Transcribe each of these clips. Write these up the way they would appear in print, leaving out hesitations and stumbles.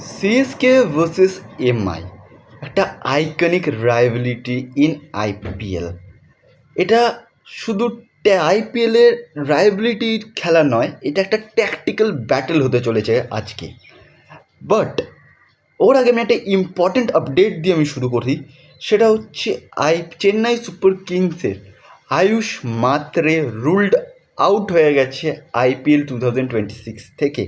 CSK versus MI একটা iconic রাইভালিটি in IPL. এটা শুধু আইপিএলের রাইভালিটির খেলা নয়, এটা একটা ট্যাকটিক্যাল ব্যাটেল হতে চলেছে আজকে। বাট ওর আগে আমি একটা ইম্পর্ট্যান্ট আপডেট দিয়ে আমি শুরু করি। সেটা হচ্ছে চেন্নাই সুপার কিংসের আয়ুষ মাত্রে রুলড আউট হয়ে গেছে আইপিএল 2026 থেকে।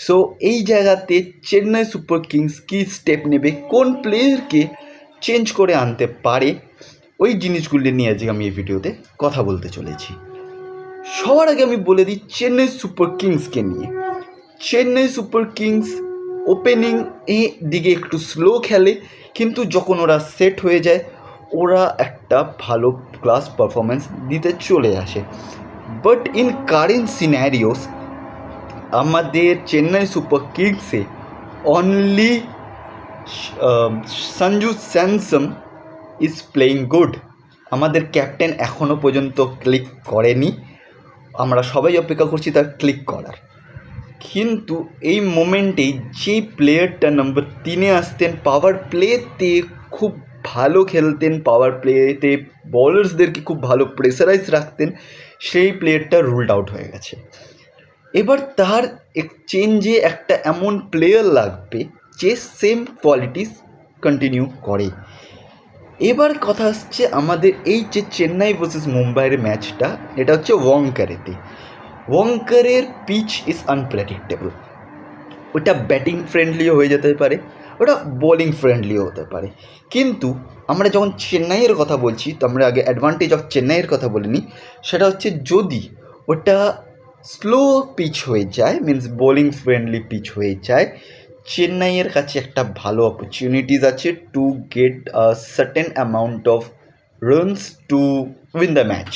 সো এই জায়গাতে চেন্নাই সুপার কিংস কী স্টেপ নেবে, কোন প্লেয়ারকে চেঞ্জ করে আনতে পারে, ওই জিনিসগুলি নিয়ে আজকে আমি এই ভিডিওতে কথা বলতে চলেছি। সবার আগে আমি বলে দিই চেন্নাই সুপার কিংসকে নিয়ে। চেন্নাই সুপার কিংস ওপেনিং দিকে একটু স্লো খেলে, কিন্তু যখন ওরা সেট হয়ে যায় ওরা একটা ভালো ক্লাস পারফরমেন্স দিতে চলে আসে। বাট ইন কারেন্ট সিনারিওস আমাদের চেন্নাই সুপার কিংসে only Sanju Samson is playing good. আমাদের ক্যাপ্টেন এখনও পর্যন্ত ক্লিক করেনি, আমরা সবাই অপেক্ষা করছি তার ক্লিক করার। কিন্তু এই মোমেন্টেই যে প্লেয়ারটা নম্বর 3-এ আসতেন, পাওয়ার প্লেতে খুব ভালো খেলতেন, পাওয়ার প্লেতে বলার্সদেরকে খুব ভালো প্রেসারাইজ রাখতেন, সেই প্লেয়ারটা রুলড আউট হয়ে গেছে। এবার তার চেঞ্জে একটা এমন প্লেয়ার লাগবে যে সেম কোয়ালিটিস কন্টিনিউ করে। এবার কথা আসছে আমাদের এই যে চেন্নাই ভার্সেস মুম্বাইয়ের ম্যাচটা, এটা হচ্ছে ওয়াংকারেতে। ওয়াংকারের পিচ ইজ আনপ্রেডিক্টেবল। ওটা ব্যাটিং ফ্রেন্ডলিও হয়ে যেতে পারে, ওটা বোলিং ফ্রেন্ডলিও হতে পারে। কিন্তু আমরা যখন চেন্নাইয়ের কথা বলছি, তো আমরা আগে অ্যাডভান্টেজ অফ চেন্নাইয়ের কথা বলিনি। সেটা হচ্ছে যদি ওটা স্লো পিচ হয়ে যায়, মিনস বোলিং ফ্রেন্ডলি পিচ হয়ে যায়, চেন্নাইয়ের কাছে একটা ভালো অপরচুনিটিস আছে to get a certain amount of runs to win the match.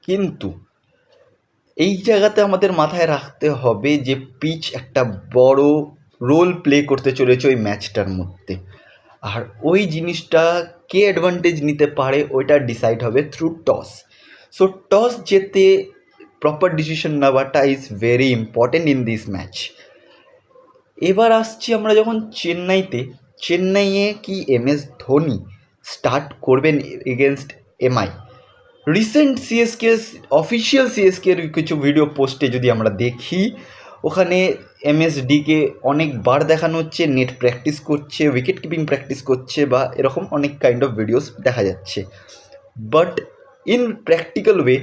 কিন্তু এই জায়গাতে আমাদের মাথায় রাখতে হবে যে পিচ একটা বড় রোল প্লে করতে চলেছে ওই ম্যাচটার মধ্যে, আর ওই জিনিসটা কে অ্যাডভান্টেজ নিতে পারে ওইটা ডিসাইড হবে থ্রু টস। সো টস যেতে প্রপার ডিসিশন নেওয়াটা is very important in this match. এবার আসছি আমরা যখন চেন্নাইয়ে কি এমএস ধোনি স্টার্ট করবেন against MI. Recent CSK official সিএসকের কিছু ভিডিও পোস্টে যদি আমরা দেখি, ওখানে এমএসডিকে অনেকবার দেখানো হচ্ছে নেট প্র্যাকটিস করছে, উইকেট কিপিং প্র্যাকটিস করছে, বা এরকম অনেক কাইন্ড অফ ভিডিওস দেখা যাচ্ছে। But in practical way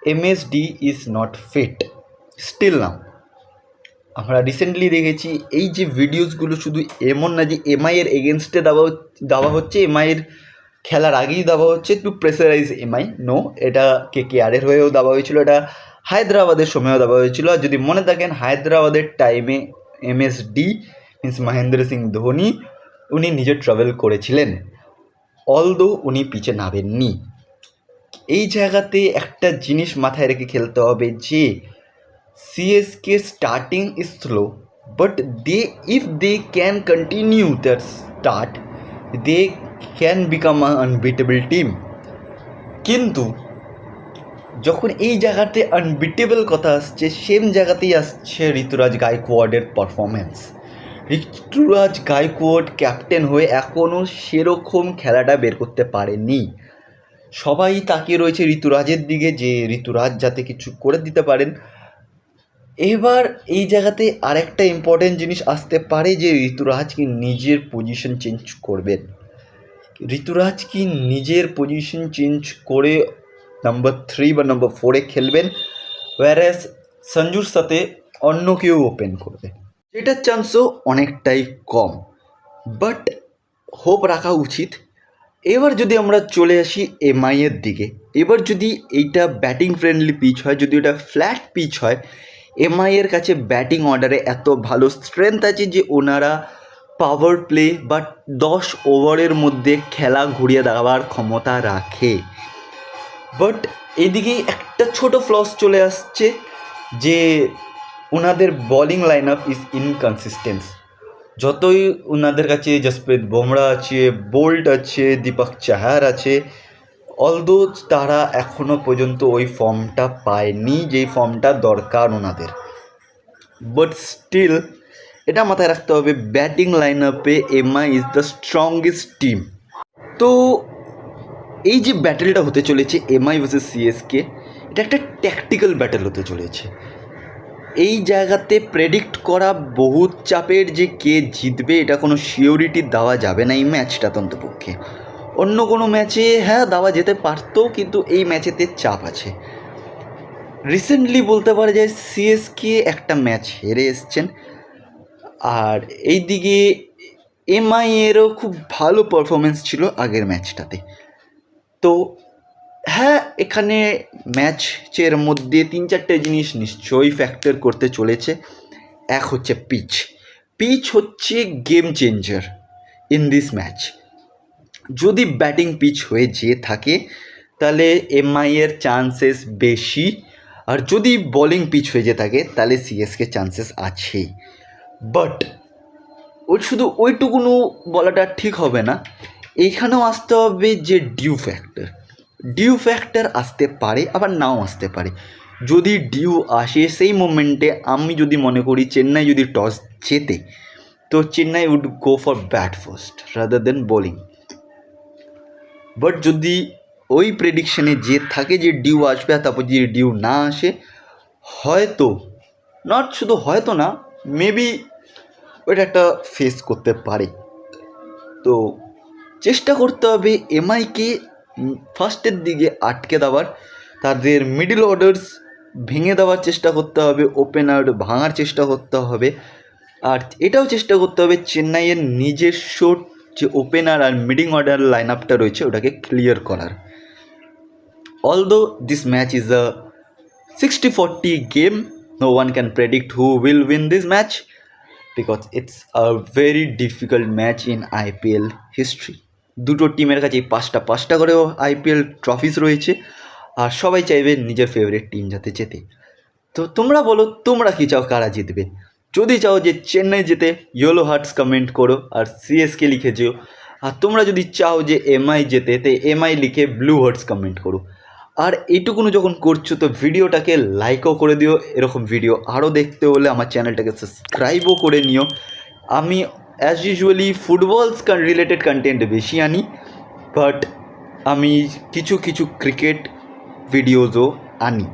MSD is not fit still now. আমরা রিসেন্টলি দেখেছি এই যে ভিডিওসগুলো শুধু এমন না যে এমআইয়ের এগেনস্টে দেওয়া হচ্ছে, এমআইয়ের খেলার আগেই দেওয়া হচ্ছে টু প্রেসারাইজ এমআই। নো, এটা কেকেআরের হয়েও দেওয়া হয়েছিল, এটা হায়দ্রাবাদের সময়ও দেওয়া হয়েছিল। আর যদি মনে থাকেন হায়দ্রাবাদের টাইমে এমএসডি মিন্স মহেন্দ্র সিং ধোনি উনি নিজে ট্রাভেল করেছিলেন, অলদো উনি পিছে নামেননি। এই জায়গাতে একটা জিনিস মাথায় রেখে খেলতে হবে যে CSK starting is slow, but if they can continue their start, they can become an unbeatable team. কিন্তু যখন এই জায়গাতে আনবিটেবল কথা আসছে, সেম জায়গাতেই আসছে ঋতুরাজ গায়কোয়াড়ের পারফরমেন্স। ঋতুরাজ গায়কোয়াড় ক্যাপ্টেন হয়ে এখনও সেরকম খেলাটা বের করতে পারেনি। সবাই তাকিয়ে রয়েছে ঋতুরাজের দিকে যে ঋতুরাজ যাতে কিছু করে দিতে পারেন। এবার এই জায়গাতে আরেকটা ইম্পর্টেন্ট জিনিস আসতে পারে যে ঋতুরাজ কি নিজের পজিশন চেঞ্জ করবেন। ঋতুরাজ কি নিজের পজিশন চেঞ্জ করে নম্বর 3 বা নম্বর 4-এ খেলবেন, ওয়ারেস সঞ্জুর সাথে অন্য কেউ ওপেন করবে, এটার চান্সও অনেকটাই কম। বাট হোপ রাখা উচিত। এবার যদি আমরা চলে আসি এমআইয়ের দিকে, এবার যদি এইটা ব্যাটিং ফ্রেন্ডলি পিচ হয়, যদি ওটা ফ্ল্যাট পিচ হয়, এমআইয়ের কাছে ব্যাটিং অর্ডারে এত ভালো স্ট্রেংথ আছে যে ওনারা পাওয়ার প্লে বা 10 ওভারের মধ্যে খেলা ঘুরিয়ে দেওয়ার ক্ষমতা রাখে। বাট এদিকেই একটা ছোট ফ্লস চলে আসছে যে ওনাদের বোলিং লাইন আপ ইজ ইনকনসিস্টেন্স। যতই ওনাদের কাছে জসপ্রীত বুমরা আছে, বোল্ট আছে, দীপক চাহার আছে, অলদো তারা এখনও পর্যন্ত ওই ফর্মটা পায়নি যেই ফর্মটা দরকার ওনাদের। বাট স্টিল এটা মাথায় রাখতে হবে, ব্যাটিং লাইন আপে MI is the strongest team. তো এই যে ব্যাটেলটা হতে চলেছে এমআই ভার্সেস সিএসকে, এটা একটা ট্যাকটিক্যাল ব্যাটেল হতে চলেছে। এই জায়গাতে প্রেডিক্ট করা বহুত চাপের যে কে জিতবে, এটা কোনো সিওরিটি দেওয়া যাবে না এই ম্যাচটা অন্তপক্ষে। অন্য কোনো ম্যাচে হ্যাঁ দেওয়া যেতে পারতো, কিন্তু এই ম্যাচেতে চাপ আছে। রিসেন্টলি বলতে পারা যায় সিএসকে একটা ম্যাচ হেরে এসছেন, আর এই দিকে এমআই এরও খুব ভালো পারফরমেন্স ছিল আগের ম্যাচটাতে। তো হ্যাঁ, এখানে ম্যাচের মধ্যে 3-4টে জিনিস নিশ্চয়ই ফ্যাক্টর করতে চলেছে। এক হচ্ছে পিচ। পিচ হচ্ছে game changer in this match. যদি ব্যাটিং পিচ হয়ে যেয়ে থাকে তাহলে এমআইয়ের চান্সেস বেশি, আর যদি বোলিং পিচ হয়ে যেয়ে থাকে তাহলে সিএসকে চান্সেস আছেই। বাট শুধু ওইটুকুনো বলাটা ঠিক হবে না, এইখানেও আসতে হবে যে ডিউ ফ্যাক্টর আসতে পারে, আবার নাও আসতে পারে। যদি ডিউ আসে সেই মোমেন্টে, আমি যদি মনে করি চেন্নাই যদি টস জেতে, তো Chennai would go for bat first rather than bowling. But যদি ওই প্রেডিকশানে যে থাকে যে ডিউ আসবে, আর তারপর যদি ডিউ না আসে, হয়তো নট শুধু হয়তো না, মেবি ওইটা একটা ফেস করতে পারে। তো চেষ্টা করতে হবে এমআইকে ফার্স্টের দিকে আটকে দেওয়ার, তাদের মিডল অর্ডার্স ভেঙে দেওয়ার চেষ্টা করতে হবে, ওপেনার ভাঙার চেষ্টা করতে হবে, আর এটাও চেষ্টা করতে হবে চেন্নাইয়ের নিজস্ব যে ওপেনার আর মিডিং অর্ডার লাইন আপটা রয়েছে ওটাকে ক্লিয়ার করার। Although this match is a 60-40 game, no one can predict who will win this match because it's a very difficult match in IPL history. দুটো টিমের কাছেই পাঁচটা করেও আইপিএল ট্রফিস রয়েছে, আর সবাই চাইবে নিজের ফেভারিট টিম যাতে জেতে। তো তোমরা বলো, তোমরা কি চাও কারা জিতবে? যদি চাও যে চেন্নাই জেতে, ইয়েলো হার্টস কমেন্ট করো আর সিএসকে লিখে যেও। আর তোমরা যদি চাও যে এমআই জেতে, তো এমআই লিখে ব্লু হার্টস কমেন্ট করো। আর এইটুকুনো যখন করছো তো ভিডিওটাকে লাইকও করে দিও। এরকম ভিডিও আরও দেখতে হলে আমার চ্যানেলটাকে সাবস্ক্রাইবও করে নিও। আমি অ্যাজ ইউজুয়ালি ফুটবলস রিলেটেড কন্টেন্ট বেশি আনি, বাট আমি কিছু ক্রিকেট ভিডিওজও আনি।